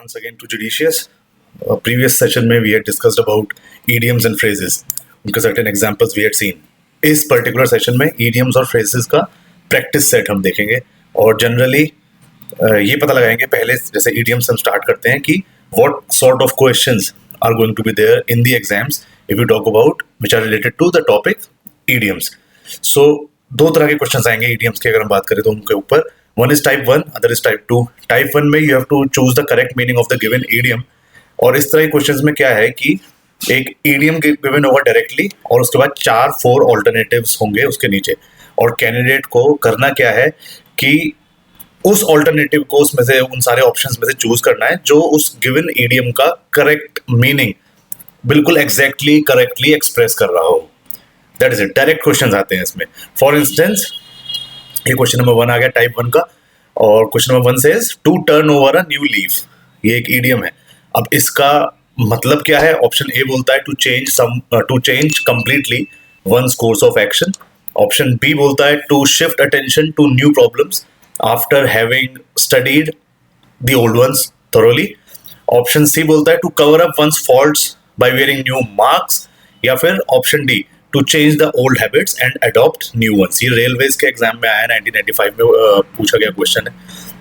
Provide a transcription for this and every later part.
once again to Judicious. Previous session में we had discussed about idioms and phrases. उनके certain examples we had seen. इस particular session में idioms और phrases का practice set हम देखेंगे और generally ये पता लगाएंगे पहले जैसे idioms हम start करते हैं कि what sort of questions are going to be there in the exams if you talk about which are related to the topic idioms. So दो तरह के questions आएंगे idioms के अगर हम बात करें तो उनके ऊपर. One is type 1, other is type 2. Type 1 में you have to choose the correct meaning of the given idiom. और इस तरह के क्वेश्चंस में क्या है कि एक idiom given होगा डायरेक्टली और उसके बाद 4 alternatives होंगे उसके नीचे और कैंडिडेट को करना क्या है कि उस ऑल्टरनेटिव को उसमें से उन सारे ऑप्शंस में से चूज करना है जो उस गिवन इडियम का करेक्ट मीनिंग बिल्कुल एग्जैक्टली करेक्टली एक्सप्रेस कर रहा हो. That is it. Direct questions आते हैं इसमें. फॉर इंस्टेंस ये क्वेश्चन नंबर 1 आ गया टाइप 1 का और question number 1 says to turn over a new leaf. ये एक इडियम है. अब इसका मतलब क्या है? ऑप्शन ए बोलता है to change completely one's course of action. Option B बोलता है to shift attention to new problems after having studied the old ones thoroughly. Option C बोलता है to cover up one's faults by wearing new marks. या फिर option D to change the old habits and adopt new ones. ये railways के exam में आया 1995 में पूछा गया क्वेश्चन है.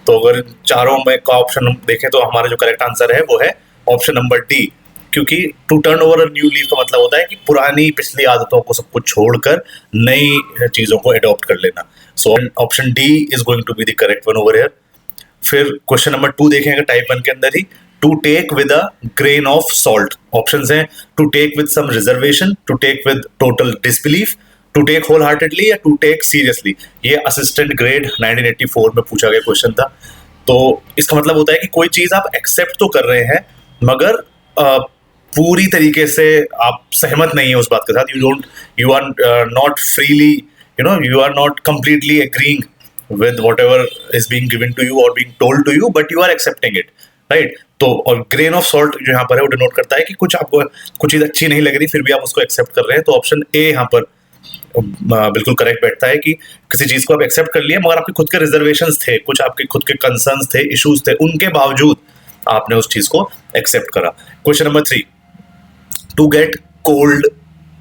तो अगर चारों में का ऑप्शन देखें तो हमारा जो करेक्ट आंसर है वो है ऑप्शन नंबर डी. क्योंकि to turn over a new leaf का मतलब होता है कि पुरानी पिछली आदतों को सब कुछ छोड़कर नई चीजों को अडॉप्ट कर लेना. So option D is going to be the correct one over here. फिर क्वेश्चन नंबर 2 देखेंगे टाइप 1 के अंदर ही. To take with a grain of salt. Options हैं to take with some reservation, to take with total disbelief, to take whole heartedly या to take seriously. ये assistant grade 1984 में पूछा गया क्वेश्चन था. तो इसका मतलब होता है कि कोई चीज आप एक्सेप्ट तो कर रहे हैं मगर पूरी तरीके से आप सहमत नहीं है उस बात के साथ. You are not freely you are not completely agreeing with whatever is being given to you or being told to you, but you are accepting it, right? तो और ग्रेन ऑफ सॉल्ट जो यहाँ पर है वो डिनोट करता है कि कुछ आपको कुछ चीज अच्छी नहीं लग रही फिर भी आप उसको एक्सेप्ट कर रहे हैं. तो ऑप्शन ए यहाँ पर बिल्कुल करेक्ट बैठता है कि किसी चीज को आप एक्सेप्ट कर लिया मगर आपके खुद के रिजर्वेशंस थे, कुछ आपके खुद के कंसर्न्स थे, इश्यूज थे, उनके बावजूद आपने उस चीज को एक्सेप्ट करा. Question number 3 to get cold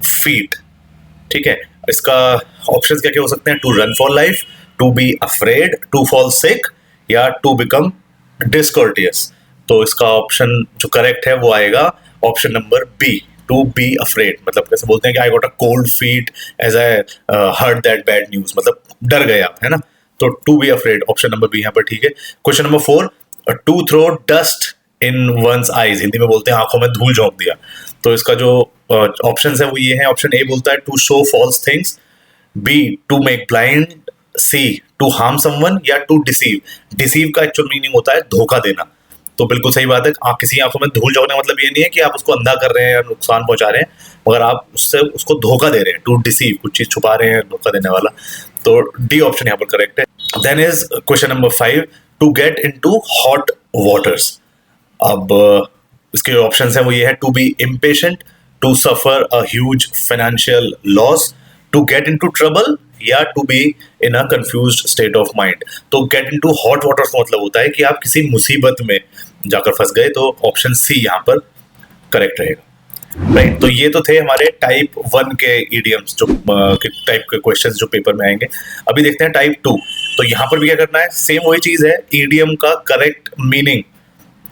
feet. ठीक है. इसका ऑप्शंस क्या क्या हो सकते हैं? To run for life, to be afraid, to fall sick या टू बिकम डिसकॉर्टियस. तो इसका ऑप्शन जो करेक्ट है वो आएगा option number B, to be afraid. मतलब कैसे बोलते हैं कि I got a cold feet as I heard that bad news, मतलब डर गया, है ना. तो to be afraid option number B यहाँ पर ठीक है. Question number 4 to throw dust in one's eyes. Hindi में बोलते हैं आंखों में धूल झोंक दिया. तो इसका जो ऑप्शंस है वो ये है. ऑप्शन ए बोलता है to show false things, B to make blind, C to harm someone या टू डिसीव. डिसीव का एक्चुअल मीनिंग होता है धोखा देना. तो बिल्कुल सही बात है. आप किसी आंखों में धूल झोंकने मतलब ये नहीं है कि आप उसको अंधा कर रहे हैं या नुकसान पहुंचा रहे हैं मगर आप उससे उसको धोखा दे रहे हैं. टू डिसीव कुछ चीज छुपा रहे हैं, धोखा देने वाला. तो डी ऑप्शन यहाँ पर करेक्ट है. Then is question number 5 to get into hot waters. अब इसके जो ऑप्शंस हैं वो ये है to be impatient, to suffer a huge financial loss, to get into trouble या to be in a confused state of mind. तो get into hot waters का मतलब होता है कि आप किसी मुसीबत में जाकर फंस गए. तो ऑप्शन सी यहाँ पर करेक्ट रहेगा. राइट. तो ये तो थे हमारे टाइप 1 के इडियम्स जो टाइप के क्वेश्चंस जो पेपर में आएंगे. अभी देखते हैं टाइप 2. तो यहाँ पर भी क्या करना है? सेम वही चीज है. इडियम का करेक्ट मीनिंग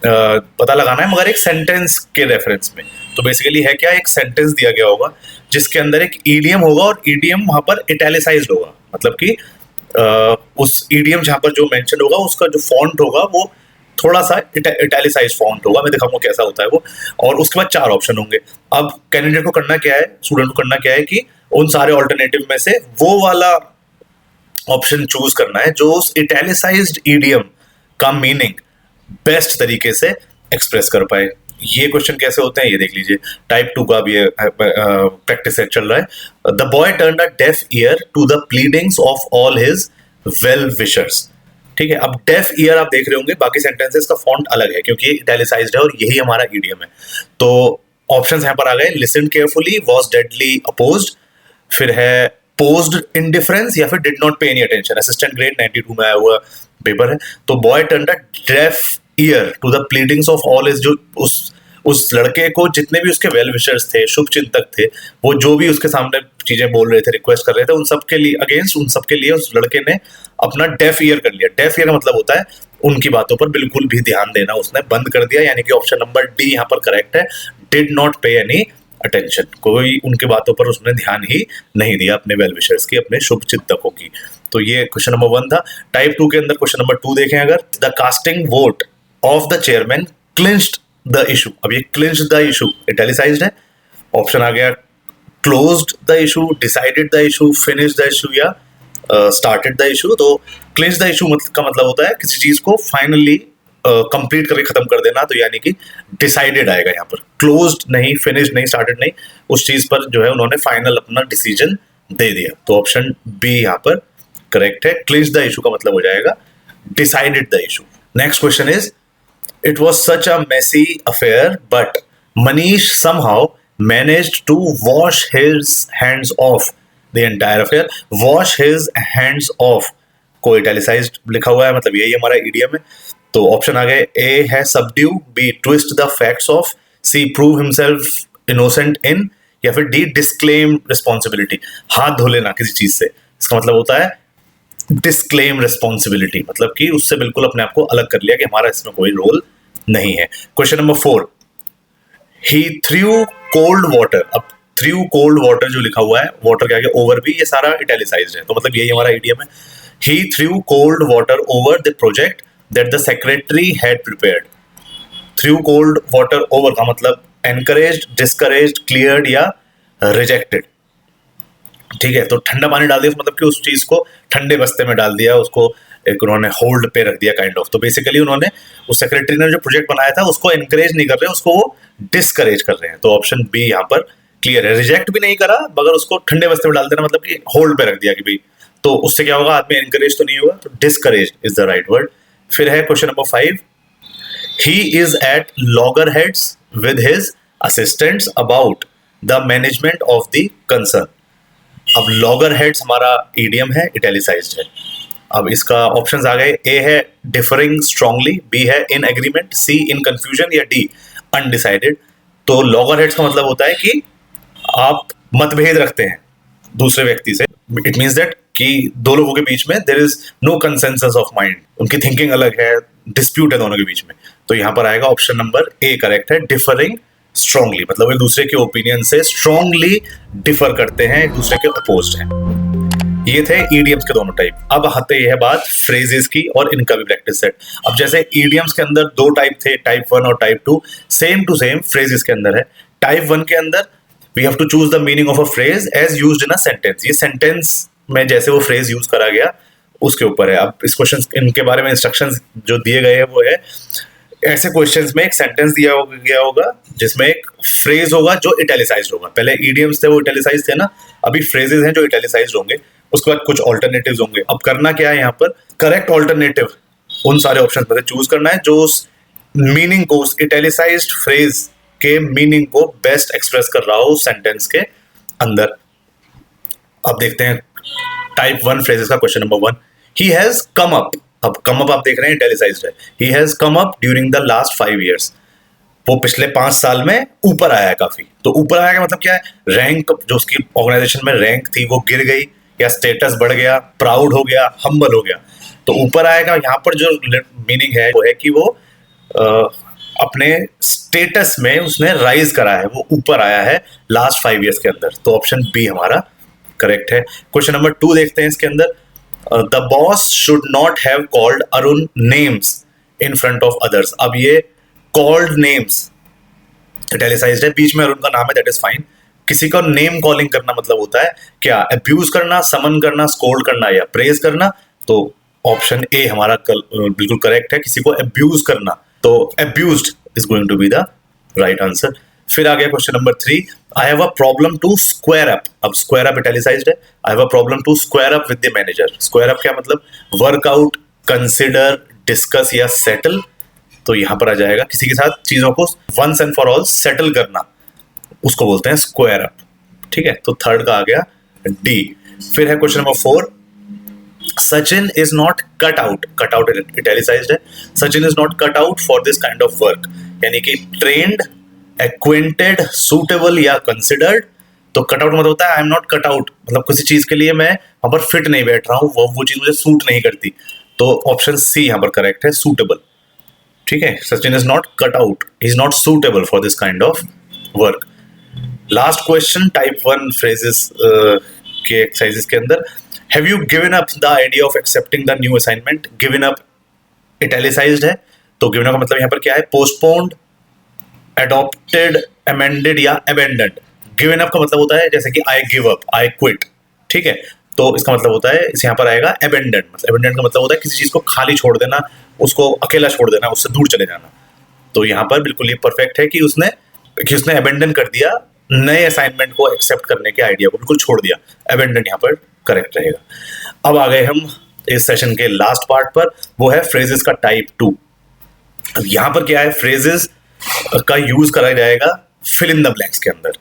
पता लगाना है मगर एक सेंटेंस के रेफरेंस में. तो बेसिकली है क्या? एक सेंटेंस दिया गया होगा जिसके अंदर एक ईडियम होगा और ईडियम वहां पर इटैलिसाइज्ड होगा. मतलब कि उस ईडियम जहां पर जो मेंशन होगा उसका जो फॉन्ट होगा वो थोड़ा सा इटैलिसाइज्ड फॉन्ट होगा. मैं दिखाऊंगा कैसा होता है वो. और उसके बाद 4 ऑप्शन होंगे. अब कैंडिडेट को करना क्या है, स्टूडेंट को करना क्या है कि उन सारे ऑल्टरनेटिव में से वो वाला ऑप्शन चूज करना है जो उस इटैलिसाइज्ड ईडियम का मीनिंग बेस्ट तरीके से एक्सप्रेस कर पाए. ये क्वेश्चन कैसे होते हैं ये देख लीजिए. टाइप 2 का भी प्रैक्टिस सेट चल रहा है. The boy turned a deaf ear to the pleadings of all his well wishers. ठीक है. अब डेफ ईयर आप देख रहे होंगे, बाकी सेंटेंसेस का फॉन्ट अलग है क्योंकि इटैलिसाइज्ड है और यही हमारा ईडियम है. तो ऑप्शंस यहाँ पर आ गए. Listen carefully, was deadly opposed, फिर है पोज्ड इंडिफरेंस या फिर did not pay any attention. Assistant grade 92 में आया हुआ पेपर है. तो boy turned a deaf ear to the pleadings of all his, जो उस लड़के को जितने भी उसके वेल विशर्स थे, शुभ चिंतक थे, वो जो भी उसके सामने चीजें बोल रहे थे, रिक्वेस्ट कर रहे थे, उन सबके लिए अगेंस्ट, उन सबके लिए उस लड़के ने अपना डेफ ईयर कर लिया। डेफ ईयर का मतलब होता है उनकी बातों पर बिल्कुल भी ध्यान देना उसने बंद कर दिया, यानी कि ऑप्शन नंबर डी यहाँ पर करेक्ट है। Did not pay any attention, कोई उनके बातों पर उसने ध्यान ही नहीं दिया अपने वेल विशर्स की, अपने शुभ चिंतकों की। तो ये क्वेश्चन नंबर 1 था। टाइप 2 के अंदर क्वेश्चन नंबर 2 देखें अगर, the casting vote of the chairman clinched the issue. अब ये क्लिंच्ड द इशू इटैलिसाइज्ड है। ऑप्शन आ गया closed the issue, decided the issue, finished the issue या स्टार्टेड द इशू। तो क्लिंच द इशू का मतलब होता है किसी चीज को फाइनली कंप्लीट करके खत्म कर देना, तो यानी कि डिसाइडेड आएगा यहाँ पर, क्लोज्ड नहीं, फिनिश्ड नहीं, स्टार्टेड नहीं, उस चीज पर जो है उन्होंने फाइनल अपना डिसीजन दे दिया। तो ऑप्शन बी यहाँ पर करेक्ट है। क्लिंच द इशू का मतलब हो जाएगा decided the issue. Next question is, it was such a messy affair but Manish somehow managed to wash his hands of the entire affair. Wash his hands of को italicised लिखा हुआ है, मतलब यही हमारा इडियम है। तो ऑप्शन आ गए, ए है subdue, B twist the facts of, C prove himself innocent in, या फिर डी डिस्क्लेम रिस्पॉन्सिबिलिटी, हाथ धो लेना किसी चीज से। इसका मतलब होता है डिस्क्लेम रिस्पॉन्सिबिलिटी, मतलब कि उससे बिल्कुल अपने आप को अलग कर लिया कि हमारा इसमें कोई रोल नहीं है। क्वेश्चन नंबर 4, ही थ्रू कोल्ड वाटर। अब थ्रू कोल्ड वाटर जो लिखा हुआ है, वाटर के आगे ओवर भी, ये सारा इटैलिसाइज्ड है, तो मतलब यही हमारा इडियम है। He threw cold water over the project that the secretary had prepared. Threw cold water over का मतलब एनकरेज्ड, डिस्करेज्ड, क्लियर्ड या रिजेक्टेड। ठीक है, तो ठंडा पानी डाल दिया, मतलब कि उस चीज को ठंडे बस्ते में डाल दिया, उसको एक उन्होंने होल्ड पे रख दिया काइंड ऑफ। तो बेसिकली उन्होंने, उस सेक्रेटरी ने जो प्रोजेक्ट बनाया था उसको एनकरेज नहीं कर रहे, उसको वो डिस्करेज कर रहे हैं। तो ऑप्शन बी यहाँ पर क्लियर है। रिजेक्ट भी नहीं करा, मगर उसको ठंडे बस्ते में डाल देना, मतलब कि होल्ड पे रख दिया कि भाई, तो उससे क्या होगा, आदमी एनकरेज तो नहीं होगा, तो discourage is the right word. फिर है question number 5, he is at loggerheads with his assistants about the management of the concern. अब लॉगरहेड्स हमारा ईडियम है, इटैलिसाइज्ड है। अब इसका ऑप्शंस आ गए, ए है डिफरिंग स्ट्रांगली, बी है in agreement, C in confusion या डी अनडिसाइडेड। तो लॉगरहेड्स का मतलब होता है कि आप मतभेद रखते हैं दूसरे व्यक्ति से। इट मीन्स दैट कि दो लोगों के बीच में there is no consensus of mind, उनकी थिंकिंग अलग है, डिस्प्यूट है दोनों के बीच में। तो यहां पर आएगा ऑप्शन नंबर ए करेक्ट है, डिफरिंग स्ट्रांगली, मतलब एक दूसरे के ओपिनियन से स्ट्रांगली डिफर करते हैं, एक दूसरे के अपोज्ड हैं। ये थे ईडियम्स के दोनों टाइप। अब आते है बात फ्रेजेस की और इनका भी प्रैक्टिस सेट। अब जैसे ईडियम्स के अंदर दो टाइप थे, टाइप 1 और type 2, same to same phrases के अंदर है। टाइप 1 के अंदर we have to choose the meaning of a phrase as used in a sentence. ये सेंटेंस में जैसे वो फ्रेज यूज करा गया उसके ऊपर है। अब इस क्वेश्चन, इनके बारे में इंस्ट्रक्शंस जो दिए गए हैं वो है, ऐसे क्वेश्चंस में एक सेंटेंस दिया गया होगा जिसमें एक फ्रेज होगा जो इटैलिसाइज्ड होगा। पहले ईडियम्स थे वो इटैलिसाइज्ड थे ना, अभी फ्रेजेस हैं जो इटैलिसाइज्ड होंगे। उसके बाद कुछ ऑल्टरनेटिव्स होंगे। अब करना क्या है यहाँ पर, करेक्ट ऑल्टरनेटिव उन सारे ऑप्शंस में से चूज करना है जो उस मीनिंग को, उस इटैलिसाइज्ड फ्रेज के मीनिंग को बेस्ट एक्सप्रेस कर रहा हो उस सेंटेंस के अंदर। अब देखते हैं टाइप 1 फ्रेजेस का question number 1, he has come up. अब कम अप आप देख रहे हैं इटैलिसाइज्ड है। He has come up during the last 5 years, वो पिछले 5 साल में ऊपर आया है काफी। तो ऊपर आया का मतलब क्या है, रैंक जो उसकी ऑर्गेनाइजेशन में रैंक थी वो गिर गई, या स्टेटस बढ़ गया, प्राउड हो गया, हम्बल हो गया। तो ऊपर आएगा यहाँ पर जो मीनिंग है वो है कि वो अपने स्टेटस में उसने राइज करा है, वो ऊपर आया है लास्ट 5 years के अंदर। तो ऑप्शन बी हमारा करेक्ट है। क्वेश्चन नंबर 2 देखते हैं इसके अंदर, the boss should not have called Arun names in front of others. अब ये कॉल्ड नेम्स इटैलिसाइज्ड है, बीच में अरुण का नाम है, दैट इज फाइन। किसी का नेम कॉलिंग करना मतलब होता है क्या, अब्यूज करना, समन करना, स्कोल्ड करना या प्रेज करना। तो ऑप्शन ए हमारा बिल्कुल करेक्ट है, किसी को अब्यूज करना। तो abused is going to be the right answer. फिर आ गया question number 3, I have a problem to square up. अब स्क्वायर अप इटैलिसाइज्ड है, I have a problem to square up with the manager. Square up क्या मतलब, work out, consider, discuss या settle. तो यहां पर आ जाएगा किसी के साथ चीजों को once and for all settle करना, उसको बोलते हैं स्क्वायर अप। ठीक है, तो थर्ड का आ गया डी। फिर है question number 4, Sachin is not cut out italicized है, Sachin is not cut out for this kind of work, यानी कि ट्रेंड, एक्वेंटेड, सूटेबल या कंसिडर्ड। तो कट आउट मतलब होता है I am not cut out, मतलब किसी चीज के लिए मैं वहां पर फिट नहीं बैठ रहा हूँ, वो चीज मुझे सूट नहीं करती। तो ऑप्शन सी यहाँ पर करेक्ट है, सूटेबल। ठीक है, Sachin is not cut out, he is not suitable for this kind of work. Last question type 1 phrases के एक्सरसाइजेस के अंदर, have you given up the idea of accepting the new assignment. Given up italicised है, तो given up का मतलब यहाँ पर क्या है, पोस्टपोन्ड, एडॉप्टेड, अमेंडेड या अबेंडेंड। गिवन अप का मतलब होता है जैसे कि I give up, I quit. ठीक है, तो इसका मतलब होता है, इस यहाँ पर आएगा अबेंडेंड। मतलब अबेंडेंड का मतलब होता है किसी चीज को खाली छोड़ देना, उसको अकेला छोड़ देना, उससे दूर चले जाना। तो यहाँ पर बिल्कुल ये परफेक्ट है कि उसने अबेंडन कर दिया, नए असाइनमेंट को एक्सेप्ट करने के आइडिया को बिल्कुल छोड़ दिया। अबेंडन यहाँ पर करेक्ट रहेगा। अब आ गए हम इस सेशन के लास्ट पार्ट पर, वो है फ्रेजेस का टाइप 2। अब यहाँ पर क्या है, फ्रेजेस का यूज करा जाएगा फिल इन द ब्लैंक्स के अंदर।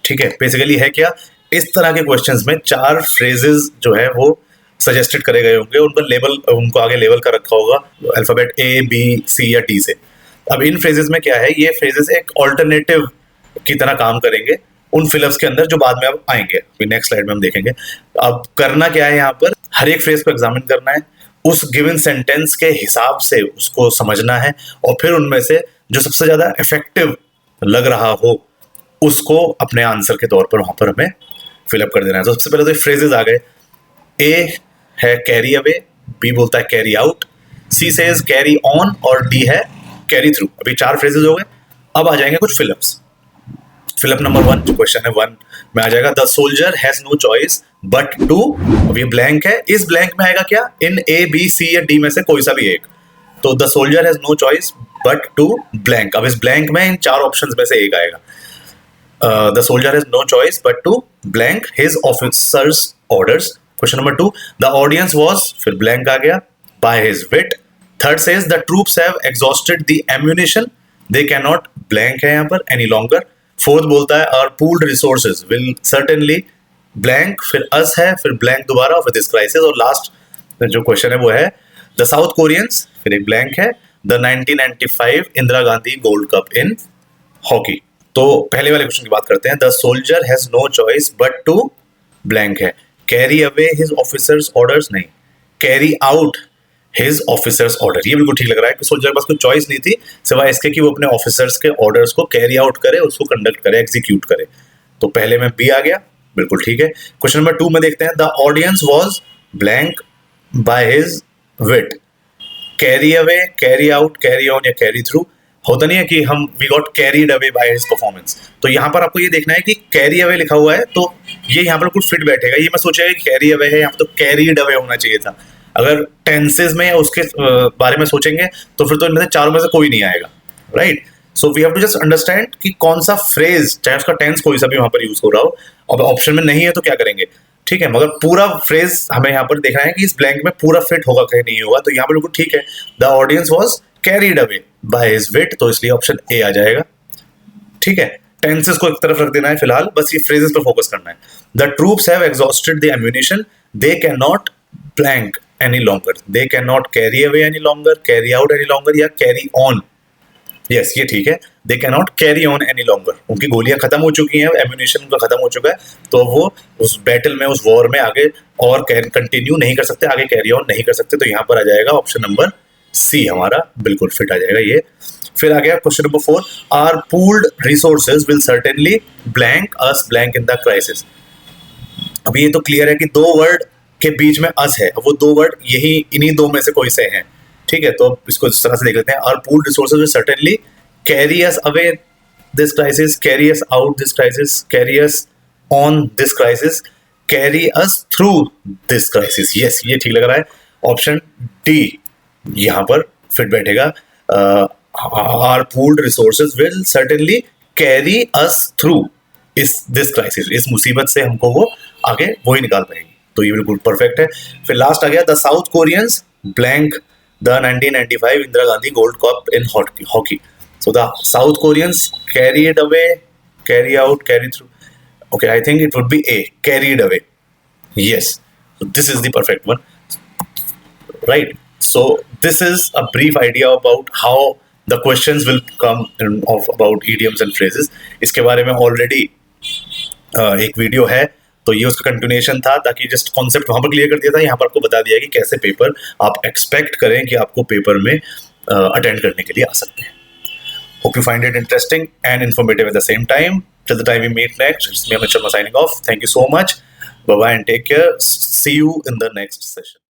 ठीक है, बेसिकली है क्या, इस तरह के क्वेश्चंस में 4 फ्रेजेस जो है वो सजेस्टेड करे गए होंगे, उनका लेवल, उनको आगे लेवल का रखा होगा अल्फाबेट A, B, C या D से। अब इन फ्रेजेस में क्या है, ये फ्रेजेस एक ऑल्टरनेटिव की तरह काम करेंगे उन फिलअप्स के अंदर जो बाद में अब आएंगे, नेक्स्ट स्लाइड में हम देखेंगे। अब करना क्या है, यहाँ पर हर एक फ्रेज को एग्जामिन करना है, उस गिवन सेंटेंस के हिसाब से उसको समझना है, और फिर उनमें से जो सबसे ज्यादा इफेक्टिव लग रहा हो उसको अपने आंसर के तौर पर वहां पर हमें फिलअप कर देना है। तो सबसे पहले तो फ्रेजेस आ गए। ए है कैरी अवे, बी बोलता है carry out, she says carry on, और डी है कैरी थ्रू। अभी 4 फ्रेजेस हो गए। अब आ जाएंगे कुछ फिलअप्स। फिलअप नंबर 1 जो क्वेश्चन है 1 में आ जाएगा, the soldier has no choice but to, अब ये ब्लैंक है, इस ब्लैंक में आएगा क्या, इन ए, बी, सी या डी में से कोई सा भी एक। तो the soldier has no choice but to blank. अब इस ब्लैंक में इन 4 ऑप्शंस में से एक आएगा। The soldier has no choice but to blank his officers orders. Question number 2, the audience was, फिर ब्लैंक आ गया, by his wit. Third says the troops have exhausted the ammunition, they can not, blank है यहाँ पर, any longer. Fourth बोलता है our pooled resources will certainly, blank, फिर us है, फिर ब्लैंक दोबारा, फिर दिस क्राइसिस। और लास्ट जो क्वेश्चन है वो है द साउथ कोरियंस, फिर एक ब्लैंक है, the 1995 Indira Gandhi gold cup in hockey. तो पहले वाले क्वेश्चन की बात करते हैं। The soldier has no choice but to, blank है, carry away his officers orders, नहीं, carry out his officers order. ये बिल्कुल ठीक लग रहा है कि सोल्जर के पास कोई चॉइस नहीं थी सिवाय इसके कि वो अपने ऑफिसर्स के ऑर्डर्स को कैरी आउट करे, उसको कंडक्ट करे, एग्जीक्यूट करे। तो पहले में बी आ गया, बिल्कुल ठीक है। क्वेश्चन नंबर 2 में देखते हैं, the audience was blank by his wit, carry away, carry out, carry on या कैरी थ्रू। होता नहीं है कि हम we got carried away by his performance. तो यहाँ पर आपको ये देखना है कि कैरी अवे लिखा हुआ है तो ये यहाँ पर कुछ फिट बैठेगा। ये मैं सोचेगा कि कैरी अवे है, यहाँ पर तो कैरीड अवे होना चाहिए था। अगर टेंसेज में या उसके बारे में सोचेंगे तो फिर तो इनमें से चारों में से कोई नहीं आएगा, right. So we have to just understand कि कौन सा फ्रेज, चाहे उसका टेंस कोई सा भी वहां पर यूज हो रहा हो, अब ऑप्शन में नहीं है तो क्या करेंगे, ठीक है। मगर पूरा फ्रेज हमें यहाँ पर देखना है कि इस ब्लैंक में पूरा फिट होगा कहीं नहीं होगा। तो यहाँ पर बिल्कुल ठीक है, the audience was carried away by his wit, तो इसलिए ऑप्शन ए आ जाएगा, ठीक है। टेंसेस को एक तरफ रख देना है फिलहाल, बस ये फ्रेजेस पर फोकस करना है। The troops have exhausted the ammunition, they can not blank any longer, they can not carry away any longer, carry out any longer या कैरी ऑन। यस, ये ठीक है, दे can not carry on any longer, उनकी गोलियां खत्म हो चुकी हैं, एम्यूनिशन उनका खत्म हो चुका है, तो वो उस बैटल में, उस वॉर में आगे और कंटिन्यू नहीं कर सकते, आगे कैरी ऑन नहीं कर सकते। तो यहाँ पर आ जाएगा ऑप्शन नंबर सी, हमारा बिल्कुल फिट आ जाएगा ये। फिर आ गया question number 4, our pooled resources will certainly blank us blank in the crisis. अब ये तो क्लियर है कि 2 वर्ड के बीच में अस है, वो 2 वर्ड यही इन्हीं 2 में से कोई से हैं, ठीक है। तो इसको इस तरह से देख लेते हैं, our pooled resources will certainly carry us away this crisis, carry us out this crisis, carry us on this crisis, carry us through this crisis. Yes, ये ठीक लग रहा है, ऑप्शन डी यहाँ पर फिट बैठेगा। Our pooled resources will certainly carry us through this crisis, इस मुसीबत से हमको वो आगे वही निकाल पाएगी। तो ये बिल्कुल परफेक्ट है। फिर लास्ट आ गया, the south Koreans blank the 1995 Indira Gandhi gold cup in hockey. So the south Koreans carried away, carry out, carry through. Okay, I think it would be A, carried away. Yes, so this is the perfect one. right? So this is a brief idea about how the questions will come of about idioms and phrases. इसके बारे में already एक video है, तो ये उसका continuation था, ताकि जस्ट कॉन्सेप्ट वहां पर क्लियर कर दिया था। यहाँ पर आपको बता दिया कि कैसे पेपर आप एक्सपेक्ट करें कि आपको पेपर में अटेंड करने के लिए आ सकते हैं। Hope you find it interesting and informative at the same time. Till the time we meet next, it's me, Amit Sharma, signing off. Thank you so much. Bye bye and take care. See you in the next session.